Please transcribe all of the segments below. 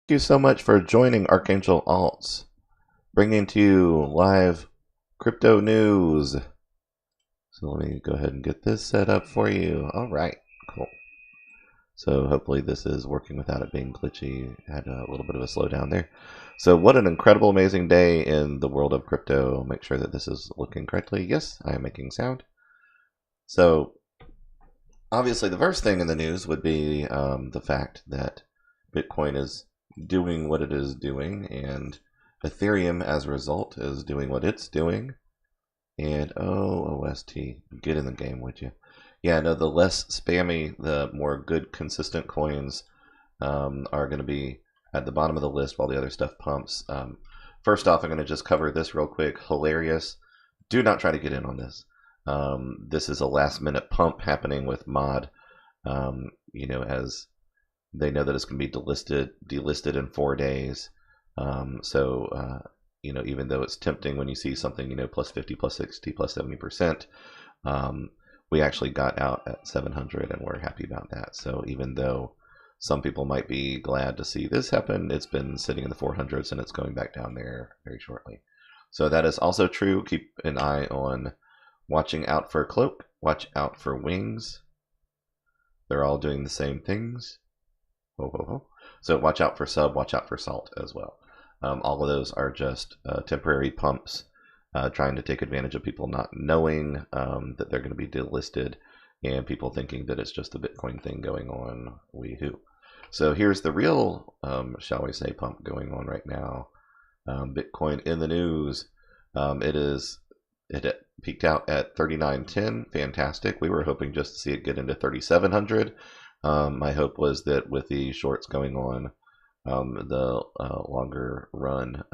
you so much for joining Archangel Alts, bringing to you live crypto news. So let me go ahead and get this set up for you. All right, cool. So hopefully this is working without it being glitchy. Had a little bit of a slowdown there. So what an incredible, amazing day in the world of crypto. Make sure that this is looking correctly. Yes, I am making sound. So obviously the first thing in the news would be the fact that Bitcoin is doing what it is doing, and Ethereum, as a result, is doing what it's doing. And OST, get in the game, would you? Yeah, no, the less spammy, the more good, consistent coins are going to be at the bottom of the list while the other stuff pumps. First off, I'm going to just cover this real quick. Hilarious. Do not try to get in on this. This is a last-minute pump happening with Mod. As they know that it's going to be delisted in 4 days. Even though it's tempting when you see something, plus 50, plus 60, plus 70%, we actually got out at 700 and we're happy about that. So even though some people might be glad to see this happen, it's been sitting in the 400s and it's going back down there very shortly. So that is also true. Keep an eye on watching out for Cloak, watch out for Wings. They're all doing the same things. So watch out for Sub, watch out for Salt as well. All of those are just temporary pumps trying to take advantage of people not knowing that they're going to be delisted and people thinking that it's just a Bitcoin thing going on. Weehoo. So here's the real, shall we say, pump going on right now. Bitcoin in the news. It peaked out at 39.10. Fantastic. We were hoping just to see it get into 3,700. My hope was that with the shorts going on, the longer run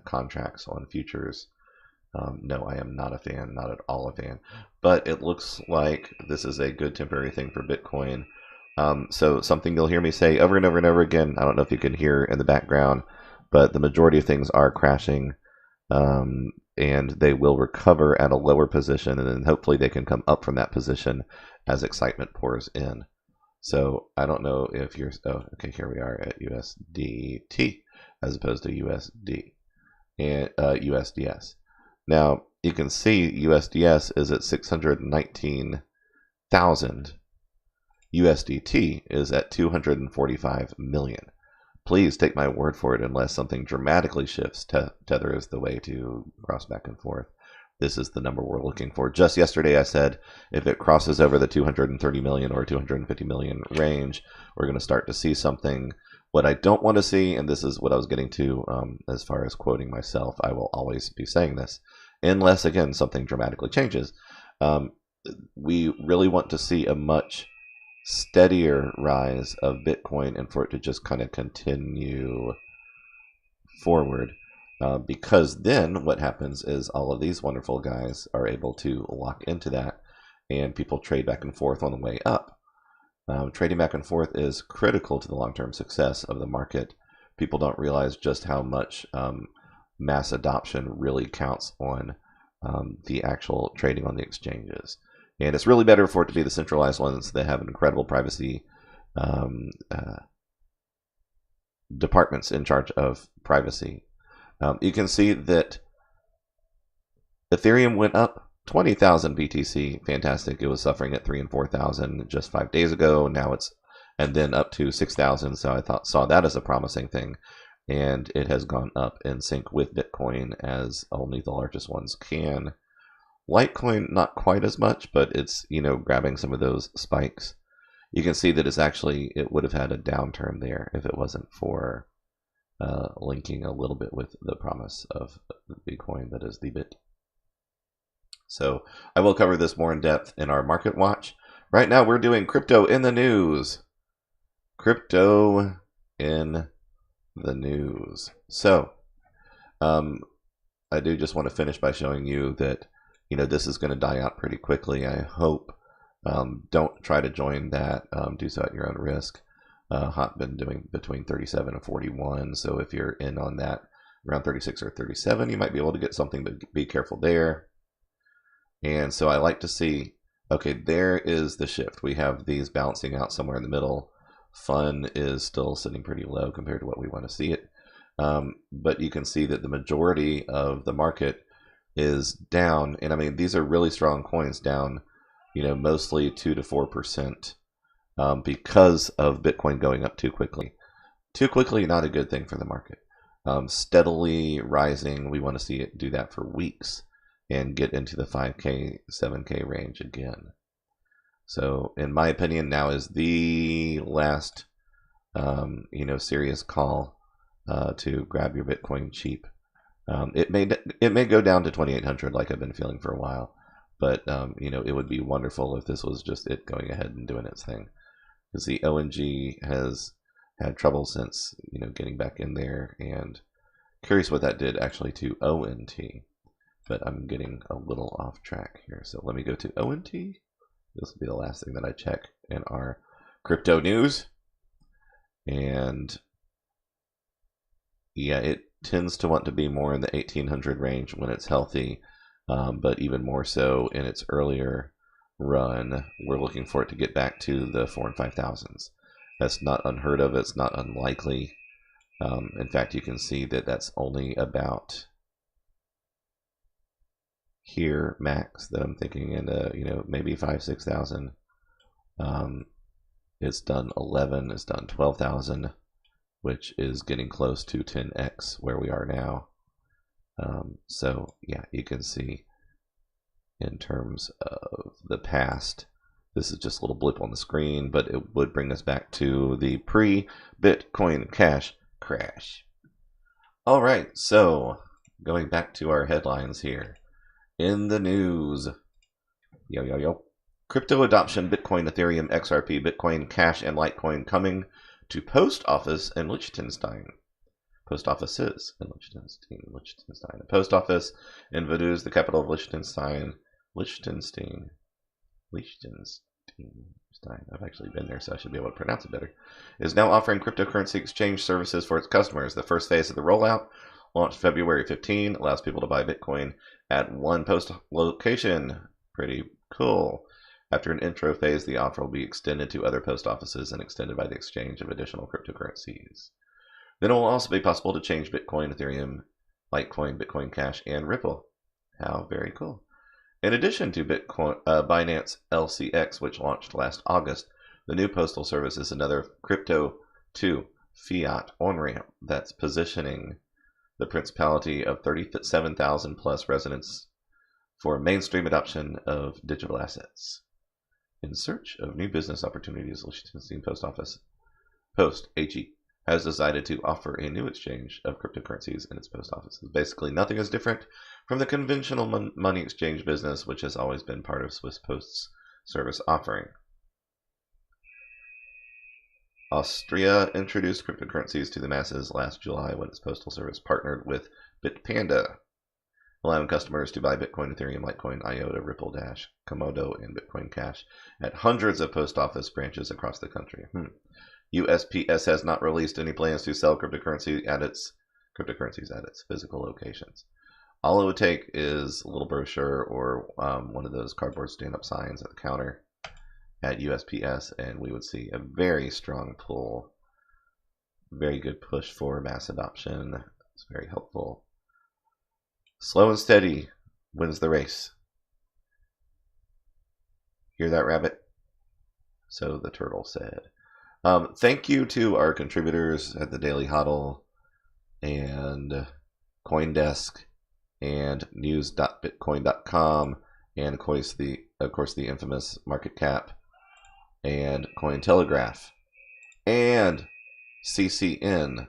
contracts on futures. No, I am not a fan, not at all a fan. But it looks like this is a good temporary thing for Bitcoin. So something you'll hear me say over and over and over again, I don't know if you can hear in the background, but the majority of things are crashing. And they will recover at a lower position, and then hopefully they can come up from that position as excitement pours in. So I don't know if you're, okay, here we are at USDT as opposed to USD and USDS. Now you can see USDS is at 619,000. USDT is at 245 million. Please take my word for it unless something dramatically shifts. Tether is the way to cross back and forth. This is the number we're looking for. Just yesterday I said if it crosses over the 230 million or 250 million range, we're going to start to see something. What I don't want to see, and this is what I was getting to as far as quoting myself, I will always be saying this, unless, again, something dramatically changes. We really want to see a much steadier rise of Bitcoin and for it to just kind of continue forward. Because then what happens is all of these wonderful guys are able to lock into that and people trade back and forth on the way up. Trading back and forth is critical to the long-term success of the market. People don't realize just how much mass adoption really counts on the actual trading on the exchanges. And it's really better for it to be the centralized ones that have incredible privacy departments in charge of privacy. You can see that Ethereum went up 20,000 BTC. Fantastic. It was suffering at 3,000 and 4,000 just 5 days ago. Now it's, and then up to 6,000. So I saw that as a promising thing. And it has gone up in sync with Bitcoin as only the largest ones can. Litecoin, not quite as much, but it's, grabbing some of those spikes. You can see that it would have had a downturn there if it wasn't for linking a little bit with the promise of Bitcoin that is the bit. So I will cover this more in depth in our market watch. Right now we're doing crypto in the news. Crypto in the news. So I do just want to finish by showing you that this is going to die out pretty quickly, I hope. Don't try to join that. Do so at your own risk. Hot been doing between 37 and 41, so if you're in on that around 36 or 37, you might be able to get something, but be careful there. And so I like to see, okay, there is the shift. We have these balancing out somewhere in the middle, Fun is still sitting pretty low compared to what we want to see it. But you can see that the majority of the market is down. And I mean, these are really strong coins down, mostly 2 to 4% because of Bitcoin going up too quickly. Too quickly, not a good thing for the market. Steadily rising, we want to see it do that for weeks and get into the 5K, 7K range again. So, in my opinion, now is the last, serious call to grab your Bitcoin cheap. It may go down to 2,800 like I've been feeling for a while, but it would be wonderful if this was just it going ahead and doing its thing, because the ONG has had trouble since getting back in there, and curious what that did actually to ONT. But I'm getting a little off track here, so let me go to ONT. This will be the last thing that I check in our crypto news. And yeah, it tends to want to be more in the 1800 range when it's healthy, but even more so in its earlier run. We're looking for it to get back to the 4,000 and 5,000s. That's not unheard of. It's not unlikely. In fact, you can see that that's only about here max that I'm thinking in maybe 5,000-6,000. It's done 11. It's done 12,000, which is getting close to 10x where we are now. So yeah, you can see in terms of the past, this is just a little blip on the screen, but it would bring us back to the pre-Bitcoin Cash crash. All right, so going back to our headlines here. In the news, crypto adoption, Bitcoin, Ethereum, XRP, Bitcoin Cash, and Litecoin coming to post office in Liechtenstein. Post offices in Liechtenstein. The post office in Vaduz, the capital of Liechtenstein. I've actually been there, so I should be able to pronounce it better. Is now offering cryptocurrency exchange services for its customers. The first phase of the rollout, launched February 15, allows people to buy Bitcoin at one post location. Pretty cool. After an intro phase, the offer will be extended to other post offices and extended by the exchange of additional cryptocurrencies. Then it will also be possible to change Bitcoin, Ethereum, Litecoin, Bitcoin Cash, and Ripple. How very cool. In addition to Bitcoin, Binance LCX, which launched last August, the new postal service is another crypto to fiat on-ramp that's positioning the principality of 37,000 plus residents for mainstream adoption of digital assets. In search of new business opportunities, Liechtenstein Post AG has decided to offer a new exchange of cryptocurrencies in its post offices. Basically, nothing is different from the conventional money exchange business, which has always been part of Swiss Post's service offering. Austria introduced cryptocurrencies to the masses last July when its postal service partnered with Bitpanda, allowing customers to buy Bitcoin, Ethereum, Litecoin, IOTA, Ripple, Dash, Komodo, and Bitcoin Cash at hundreds of post office branches across the country. USPS has not released any plans to sell cryptocurrencies at its physical locations. All it would take is a little brochure or one of those cardboard stand-up signs at the counter at USPS, and we would see a very strong pull, very good push for mass adoption. It's very helpful. Slow and steady wins the race. Hear that, rabbit? So the turtle said. Thank you to our contributors at the Daily Hodl and CoinDesk and news.bitcoin.com and of course the infamous Market Cap and Cointelegraph and CCN,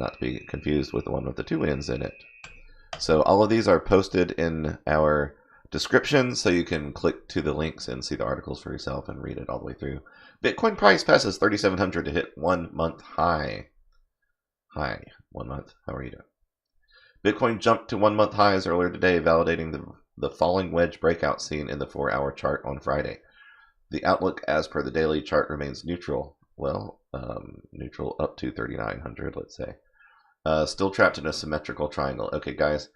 not to be confused with the one with the two N's in it. So all of these are posted in our description, so you can click to the links and see the articles for yourself and read it all the way through. Bitcoin price passes 3,700 to hit 1 month high. 1 month. How are you doing? Bitcoin jumped to 1 month highs earlier today, validating the falling wedge breakout seen in the 4-hour chart on Friday. The outlook, as per the daily chart, remains neutral. Well, neutral up to 3,900, let's say. Still trapped in a symmetrical triangle. Okay, guys,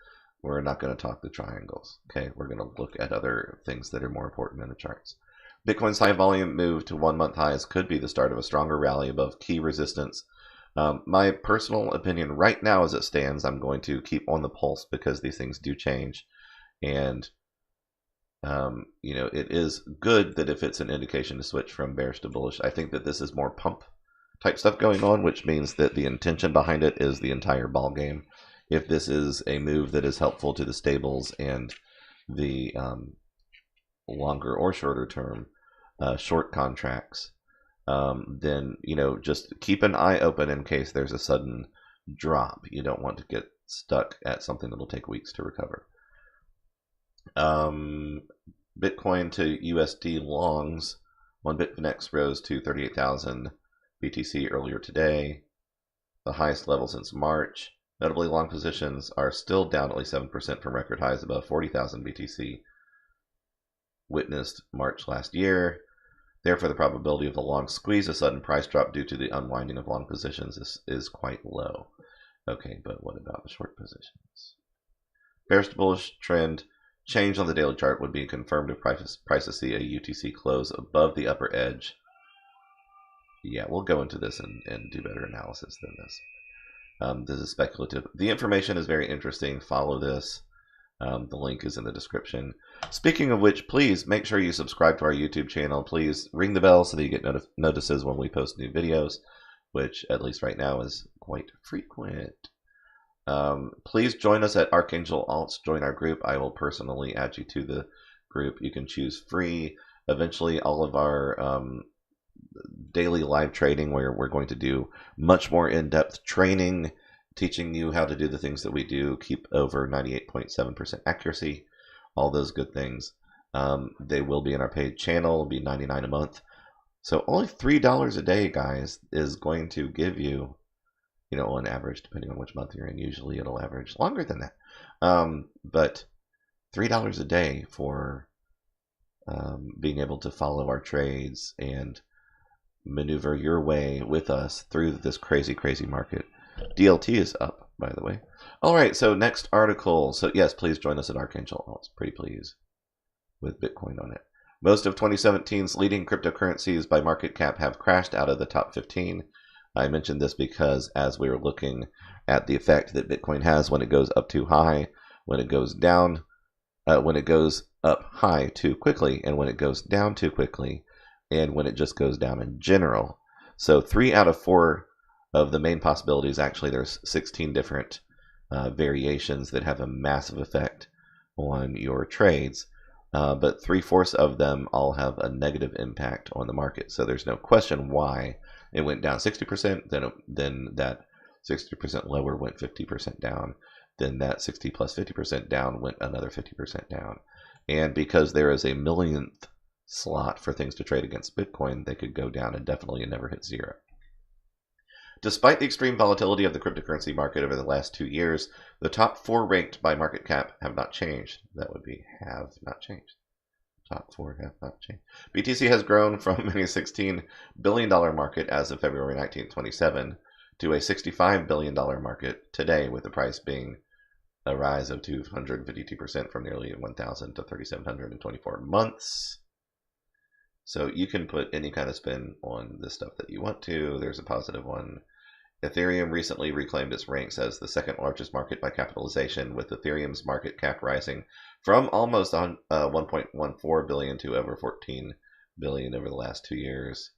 we're not going to talk the triangles. Okay, we're going to look at other things that are more important in the charts. Bitcoin's high volume move to 1-month highs could be the start of a stronger rally above key resistance. My personal opinion right now as it stands, I'm going to keep on the pulse because these things do change. And, it is good that if it's an indication to switch from bearish to bullish, I think that this is more pump type stuff going on, which means that the intention behind it is the entire ball game. If this is a move that is helpful to the stables and the longer or shorter term short contracts, then just keep an eye open in case there's a sudden drop. You don't want to get stuck at something that'll take weeks to recover. Bitcoin to USD longs on Bitfinex rose to 38,000 BTC earlier today, the highest level since March. Notably, long positions are still down at least 7% from record highs above 40,000 BTC witnessed March last year. Therefore, the probability of the long squeeze, a sudden price drop due to the unwinding of long positions, is quite low. Okay, but what about the short positions? Bearish to bullish trend change on the daily chart would be confirmed if prices see a UTC close above the upper edge. Yeah, we'll go into this and do better analysis than this. This is speculative. The information is very interesting. Follow this. The link is in the description. Speaking of which, please make sure you subscribe to our YouTube channel. Please ring the bell so that you get notices when we post new videos, which at least right now is quite frequent. Please join us at Archangel Alts. Join our group. I will personally add you to the group. You can choose free. Eventually, all of our daily live trading, where we're going to do much more in-depth training, teaching you how to do the things that we do, keep over 98.7% accuracy, all those good things. They will be in our paid channel. It'll be $99 a month. So only $3 a day, guys, is going to give you, on average, depending on which month you're in, usually it'll average longer than that. But $3 a day for being able to follow our trades and maneuver your way with us through this crazy, crazy market. DLT is up, by the way. All right, so next article. So yes, please join us at Archangel Alts. Pretty please with Bitcoin on it. Most of 2017's leading cryptocurrencies by market cap have crashed out of the top 15. I mentioned this because as we were looking at the effect that Bitcoin has when it goes up too high, when it goes down, when it goes up high too quickly, and when it goes down too quickly, and when it just goes down in general. So 3 out of 4 of the main possibilities, actually there's 16 different variations that have a massive effect on your trades, but 3/4 of them all have a negative impact on the market. So there's no question why it went down 60%, then that 60% lower went 50% down, then that 60 plus 50% down went another 50% down. And because there is a millionth slot for things to trade against Bitcoin, they could go down indefinitely and never hit zero. Despite the extreme volatility of the cryptocurrency market over the last 2 years, the top 4 ranked by market cap have not changed. That would be have not changed. Top 4 have not changed. BTC has grown from a $16 billion market as of February 19, 2027 to a $65 billion market today, with the price being a rise of 252% from nearly 1,000 to 3,700 in 24 months. So you can put any kind of spin on this stuff that you want to. There's a positive one. Ethereum recently reclaimed its ranks as the second largest market by capitalization, with Ethereum's market cap rising from almost 1.14 billion to over 14 billion over the last 2 years.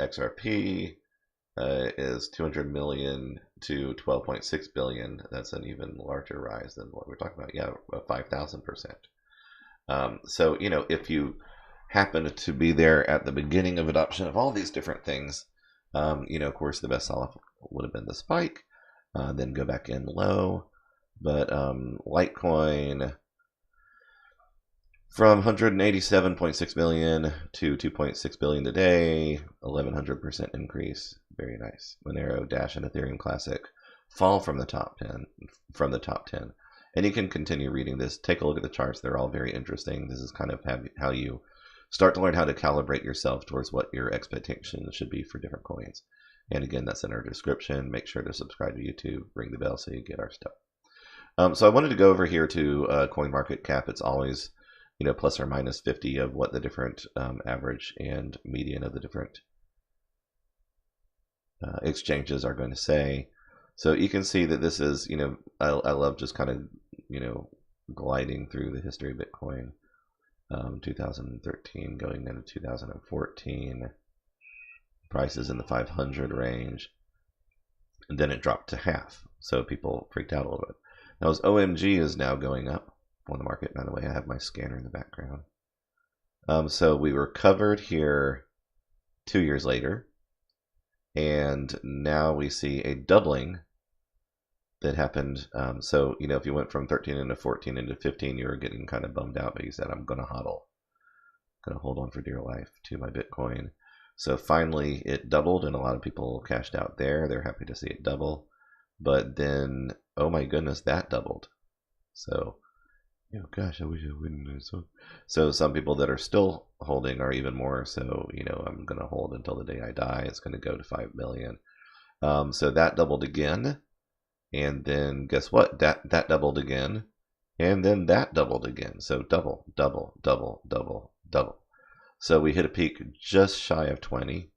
XRP is 200 million to 12.6 billion. That's an even larger rise than what we're talking about. Yeah, 5,000%. So, if you happen to be there at the beginning of adoption of all these different things, of course, the best sell-off would have been the spike, then go back in low. But Litecoin from 187.6 million to 2.6 billion today, 1,100% increase. Very nice. Monero, Dash, and Ethereum Classic fall from the top 10. And you can continue reading this. Take a look at the charts. They're all very interesting. This is kind of how you start to learn how to calibrate yourself towards what your expectations should be for different coins. And again, that's in our description. Make sure to subscribe to YouTube. Ring the bell so you get our stuff. So I wanted to go over here to CoinMarketCap. It's always plus or minus 50 of what the different average and median of the different exchanges are going to say. So you can see that this is, I love just kind of, gliding through the history of Bitcoin. 2013 going into 2014, prices in the 500 range, and then it dropped to half. So people freaked out a little bit. Now, as OMG is now going up on the market. By the way, I have my scanner in the background. So we were covered here 2 years later, and now we see a doubling that happened. So, if you went from 13 into 14 into 15, you were getting kind of bummed out, but you said, I'm going to hodl. Going to hold on for dear life to my Bitcoin. So finally it doubled, and a lot of people cashed out there. They're happy to see it double. But then, oh my goodness, that doubled. So, gosh, I wish I wouldn't. So some people that are still holding are even more. So, I'm going to hold until the day I die. It's going to go to 5 million. So that doubled again. And then guess what? That doubled again. And then that doubled again. So double, double, double, double, double. So we hit a peak just shy of 20.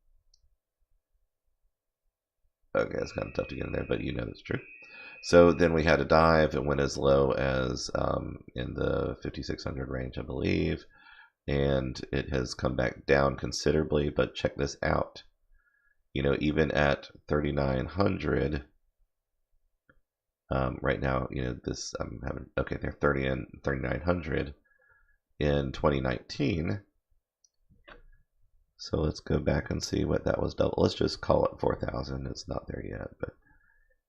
Okay, it's kind of tough to get in there, but that's true. So then we had a dive. It went as low as in the 5,600 range, I believe. And it has come back down considerably, but check this out. Even at 3,900, right now, this I'm having, okay, they're 30 and 3,900 in 2019. So let's go back and see what that was double. Let's just call it 4,000. It's not there yet, but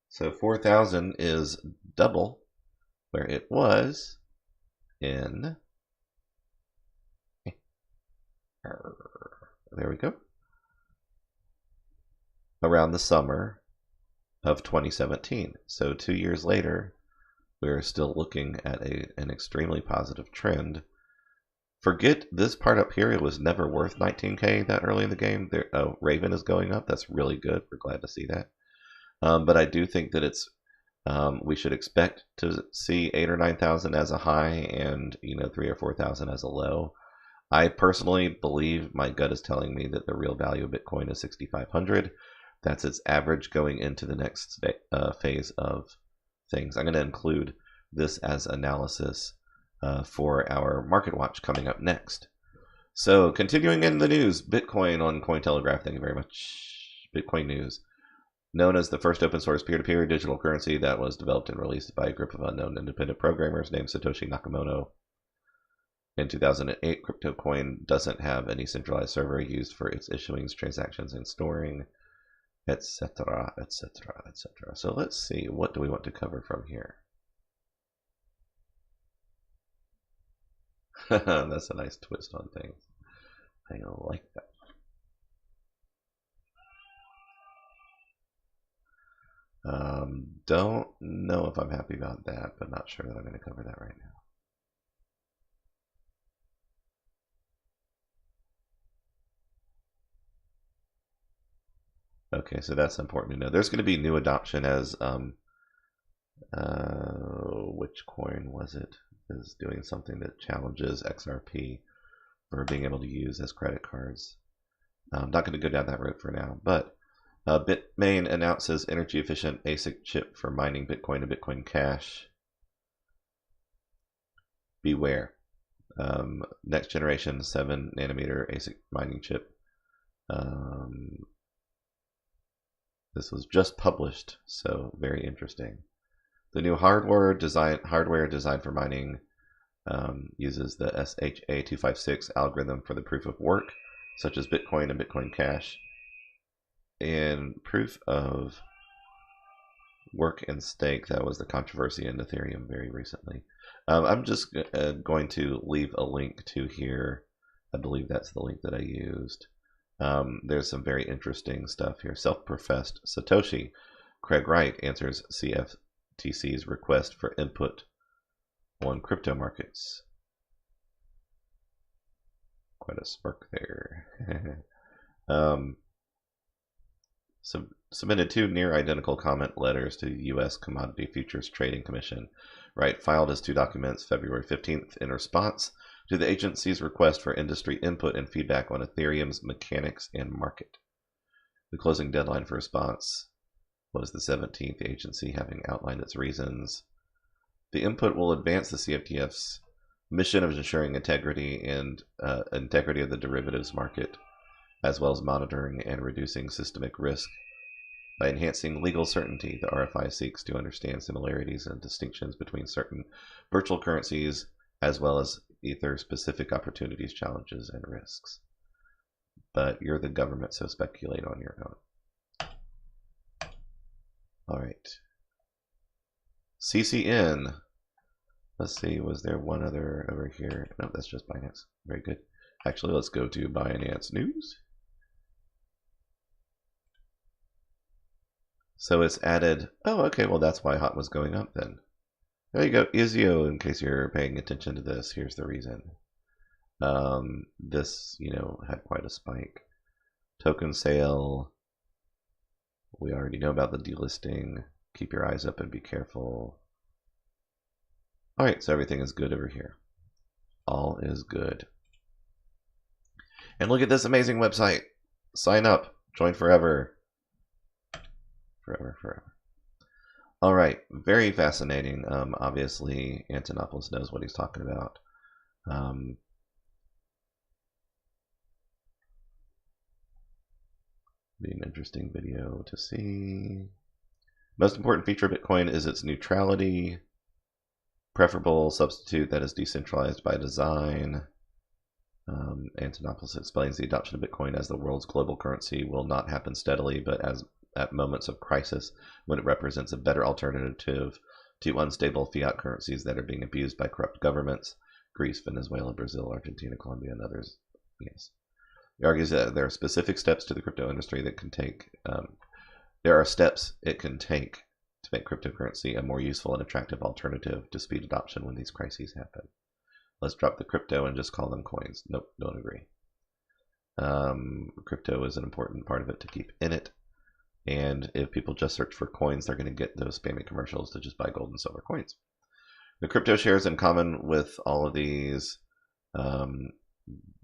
so 4,000 is double where it was in, there we go, around the summer of 2017. So 2 years later, we're still looking at an extremely positive trend. Forget this part up here. It was never worth 19K that early in the game. There, Raven is going up. That's really good. We're glad to see that. But I do think that it's we should expect to see 8,000 or 9,000 as a high, and 3,000 or 4,000 as a low. I personally believe, my gut is telling me, that the real value of Bitcoin is 6,500. That's its average going into the next phase of things. I'm going to include this as analysis for our Market Watch coming up next. So continuing in the news, Bitcoin on Cointelegraph. Thank you very much. Bitcoin news. Known as the first open source peer-to-peer digital currency that was developed and released by a group of unknown independent programmers named Satoshi Nakamoto. In 2008, CryptoCoin doesn't have any centralized server used for its issuing, transactions, and storing, etc., etc., etc. So let's see, what do we want to cover from here? That's a nice twist on things. I like that. Don't know if I'm happy about that, but not sure that I'm going to cover that right now. Okay, so that's important to know. There's going to be new adoption as which coin was it? Is doing something that challenges XRP for being able to use as credit cards. I'm not going to go down that road for now, but Bitmain announces energy-efficient ASIC chip for mining Bitcoin and Bitcoin Cash. Beware. Next generation 7 nanometer ASIC mining chip. This was just published, so very interesting. The new hardware designed for mining uses the SHA-256 algorithm for the proof of work, such as Bitcoin and Bitcoin Cash. And proof of work and stake, that was the controversy in Ethereum very recently. I'm just going to leave a link to here. I believe that's the link that I used. There's some very interesting stuff here. Self-professed Satoshi Craig Wright answers CFTC's request for input on crypto markets. Quite a smirk there. Submitted 2 near identical comment letters to the U.S. Commodity Futures Trading Commission. Wright filed his 2 documents February 15th in response to the agency's request for industry input and feedback on Ethereum's mechanics and market. The closing deadline for response was the 17th, the agency having outlined its reasons. The input will advance the CFTF's mission of ensuring integrity of the derivatives market, as well as monitoring and reducing systemic risk. By enhancing legal certainty, the RFI seeks to understand similarities and distinctions between certain virtual currencies, as well as Ether-specific opportunities, challenges, and risks. But you're the government, so speculate on your own. All right. CCN. Let's see, was there one other over here? No, that's just Binance. Very good. Actually, let's go to Binance News. So it's added. Oh, okay, well, that's why HOT was going up then. There you go. Izio, in case you're paying attention to this, here's the reason. This, had quite a spike. Token sale. We already know about the delisting. Keep your eyes up and be careful. All right, so everything is good over here. All is good. And look at this amazing website. Sign up. Join forever. Forever. All right, very fascinating. Obviously, Antonopoulos knows what he's talking about. Be an interesting video to see. Most important feature of Bitcoin is its neutrality. Preferable substitute that is decentralized by design. Antonopoulos explains the adoption of Bitcoin as the world's global currency will not happen steadily, but as at moments of crisis, when it represents a better alternative to unstable fiat currencies that are being abused by corrupt governments. Greece, Venezuela, Brazil, Argentina, Colombia, and others. Yes. He argues that there are specific steps to the crypto industry that can take. There are steps it can take to make cryptocurrency a more useful and attractive alternative to speed adoption when these crises happen. Let's drop the crypto and just call them coins. Nope, don't agree. Crypto is an important part of it to keep in it. And if people just search for coins, they're going to get those spammy commercials to just buy gold and silver coins. The crypto shares in common with all of these,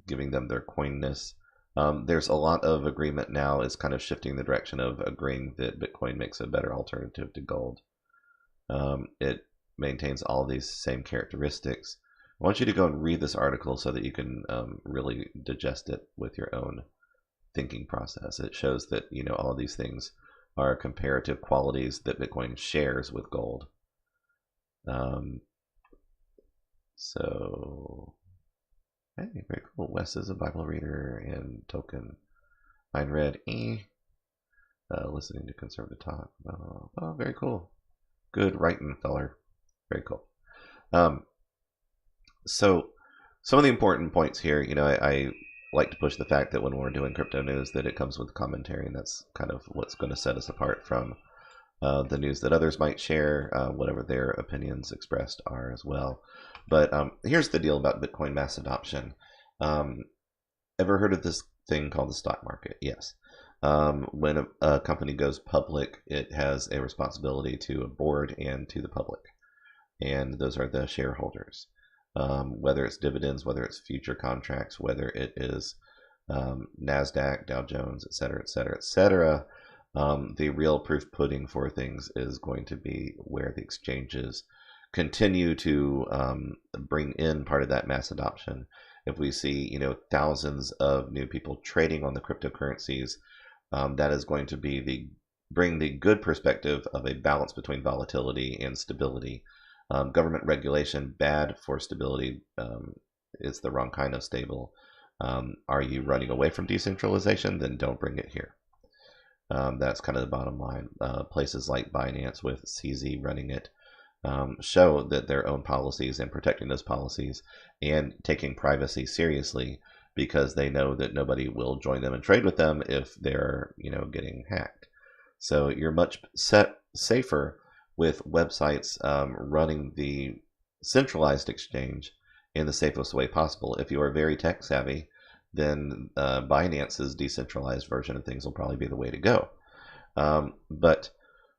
giving them their coinness. There's a lot of agreement now. It's kind of shifting the direction of agreeing that Bitcoin makes a better alternative to gold. It maintains all these same characteristics. I want you to go and read this article so that you can really digest it with your own thinking process. It shows that all of these things are comparative qualities that Bitcoin shares with gold. So hey, very cool. Wes is a Bible reader and token. Mine read listening to conservative talk. Oh, very cool. Good writing, feller. Very cool. So some of the important points here, I like to push the fact that when we're doing crypto news that it comes with commentary, and that's kind of what's going to set us apart from the news that others might share, whatever their opinions expressed are as well. But here's the deal about Bitcoin mass adoption. Ever heard of this thing called the stock market? Yes. When a company goes public, it has a responsibility to a board and to the public. And those are the shareholders. Whether it's dividends, whether it's future contracts, whether it is NASDAQ, Dow Jones, et cetera, et cetera, et cetera. The real proof pudding for things is going to be where the exchanges continue to bring in part of that mass adoption. If we see, thousands of new people trading on the cryptocurrencies, that is going to be bring the good perspective of a balance between volatility and stability. Government regulation, bad for stability, is the wrong kind of stable. Are you running away from decentralization? Then don't bring it here. That's kind of the bottom line. Places like Binance with CZ running it show that their own policies and protecting those policies and taking privacy seriously, because they know that nobody will join them and trade with them if they're getting hacked. So you're much safer with websites running the centralized exchange in the safest way possible. If you are very tech savvy, then Binance's decentralized version of things will probably be the way to go. But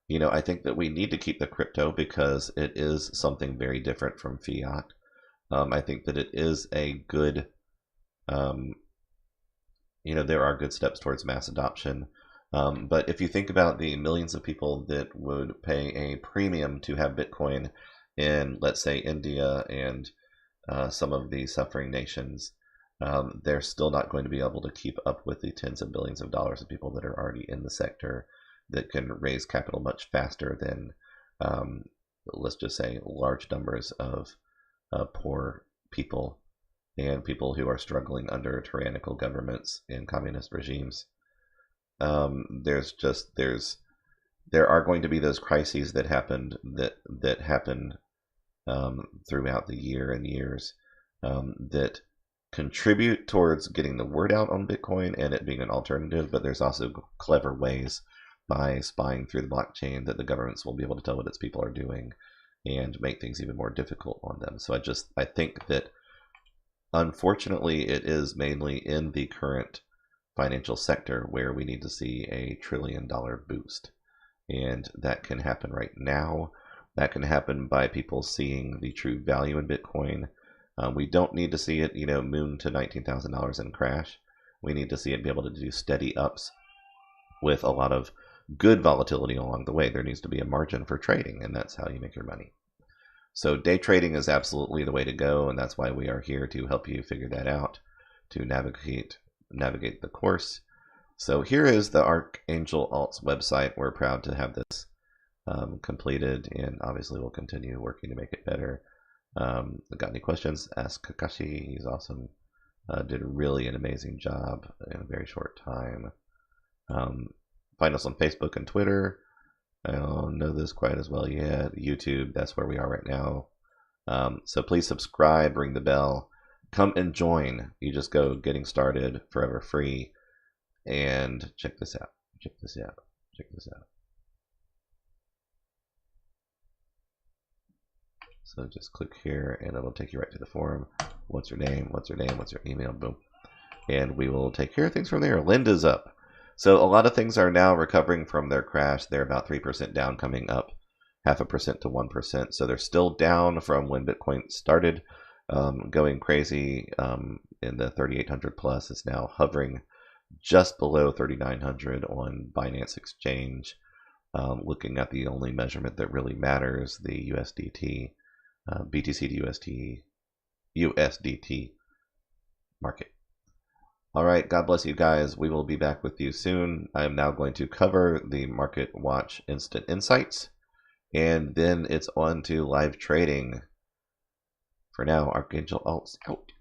I think that we need to keep the crypto because it is something very different from fiat. I think that it is a good, there are good steps towards mass adoption. But if you think about the millions of people that would pay a premium to have Bitcoin in, let's say, India and some of the suffering nations, they're still not going to be able to keep up with the tens of billions of dollars of people that are already in the sector that can raise capital much faster than, let's just say, large numbers of poor people and people who are struggling under tyrannical governments and communist regimes. There are going to be those crises that happened that happen throughout the year and years that contribute towards getting the word out on Bitcoin and it being an alternative. But there's also clever ways by spying through the blockchain that the governments will be able to tell what its people are doing and make things even more difficult on them. So I think that unfortunately it is mainly in the current financial sector where we need to see a $1 trillion boost. And that can happen right now. That can happen by people seeing the true value in Bitcoin. We don't need to see it, moon to $19,000 and crash. We need to see it be able to do steady ups with a lot of good volatility along the way. There needs to be a margin for trading, and that's how you make your money. So day trading is absolutely the way to go, and that's why we are here to help you figure that out, to navigate the course. So here is the Archangel Alts website. We're proud to have this completed, and obviously we'll continue working to make it better. Got any questions? Ask Kakashi. He's awesome. Did really an amazing job in a very short time. Find us on Facebook and Twitter. I don't know this quite as well yet. YouTube, that's where we are right now. So please subscribe, ring the bell, come and join. You just go Getting Started, forever free, and check this out. Check this out. Check this out. So just click here and it'll take you right to the forum. What's your name? What's your name? What's your email? Boom. And we will take care of things from there. Linda's up. So a lot of things are now recovering from their crash. They're about 3% down, coming up 0.5% to 1%. So they're still down from when Bitcoin started going crazy in the 3,800 plus. It's now hovering just below 3,900 on Binance Exchange. Looking at the only measurement that really matters, the USDT, BTC to USDT market. All right, God bless you guys. We will be back with you soon. I am now going to cover the Market Watch Instant Insights, and then it's on to live trading. For now, Archangel Alts out.